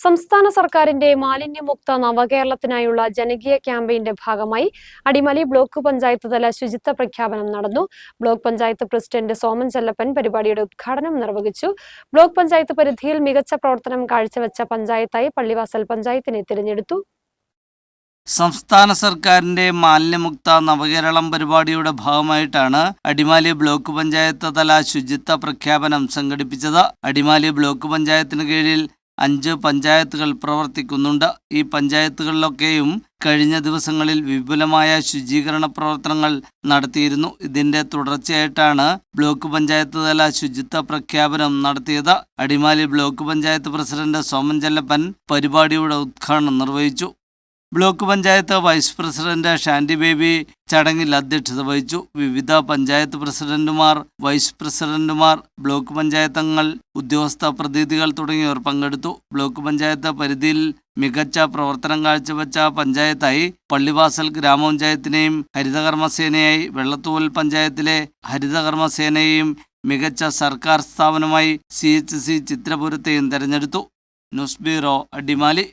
സംസ്ഥാന സർക്കാരിന്റെ മാലിന്യമുക്ത നവകേരളത്തിനായുള്ള ജനകീയ ക്യാമ്പയിന്റെ ഭാഗമായി അടിമാലി ബ്ലോക്ക് പഞ്ചായത്ത് തല ശുചിത്വ പ്രഖ്യാപനം നടന്നു. ബ്ലോക്ക് പഞ്ചായത്ത് പ്രസിഡന്റ് സോമൻ ചെല്ലപ്പൻ പരിപാടിയുടെ ഉദ്ഘാടനം നിർവഹിച്ചു. ബ്ലോക്ക് പഞ്ചായത്ത് പരിധിയിൽ മികച്ച പ്രവർത്തനം കാഴ്ചവെച്ച പഞ്ചായത്തായി പള്ളിവാസൽ പഞ്ചായത്തിനെ തിരഞ്ഞെടുത്തു. സംസ്ഥാന സർക്കാരിന്റെ മാലിന്യമുക്ത നവകേരളം പരിപാടിയുടെ ഭാഗമായിട്ടാണ് അടിമാലി ബ്ലോക്ക് പഞ്ചായത്ത് തല ശുചിത്വ പ്രഖ്യാപനം സംഘടിപ്പിച്ചത്. അടിമാലി ബ്ലോക്ക് പഞ്ചായത്തിന് കീഴിൽ 5 പഞ്ചായത്തുകൾ പ്രവർത്തിക്കുന്നുണ്ട്. ഈ പഞ്ചായത്തുകളിലൊക്കെയും കഴിഞ്ഞ ദിവസങ്ങളിൽ വിപുലമായ ശുചീകരണ പ്രവർത്തനങ്ങൾ നടത്തിയിരുന്നു. ഇതിന്റെ തുടർച്ചയായിട്ടാണ് ബ്ലോക്ക് പഞ്ചായത്ത് തല ശുചിത്വ പ്രഖ്യാപനം നടത്തിയത്. അടിമാലി ബ്ലോക്ക് പഞ്ചായത്ത് പ്രസിഡന്റ് സോമൻ ചെല്ലപ്പൻ പരിപാടിയുടെ ഉദ്ഘാടനം നിർവഹിച്ചു. Block panchayat vice president Shandy Baby ചടങ്ങിൽ അധ്യക്ഷത വഹിച്ചു. വിവിധ പഞ്ചായത്ത് പ്രസിഡന്റുമാർ, വൈസ് പ്രസിഡന്റുമാർ, ബ്ലോക്ക് പഞ്ചായത്ത് അംഗങ്ങൾ, ഉദ്യോഗസ്ഥ പ്രതിനിധികൾ തുടങ്ങിയവർ പങ്കെടുത്തു. ബ്ലോക്ക് പഞ്ചായത്ത് പരിധിയിൽ മികച്ച പ്രവർത്തനം കാഴ്ചവെച്ച പഞ്ചായത്തായി പള്ളിവാസൽ ഗ്രാമപഞ്ചായത്തിനെയും ഹരിതകർമ്മസേനയായി വെള്ളത്തൂവൽ പഞ്ചായത്തിലെ ഹരിതകർമ്മസേനയെയും മികച്ച സർക്കാർ സ്ഥാപനമായി CHC ചിത്രപുരത്തെയും തെരഞ്ഞെടുത്തു. News bureau, Adimali.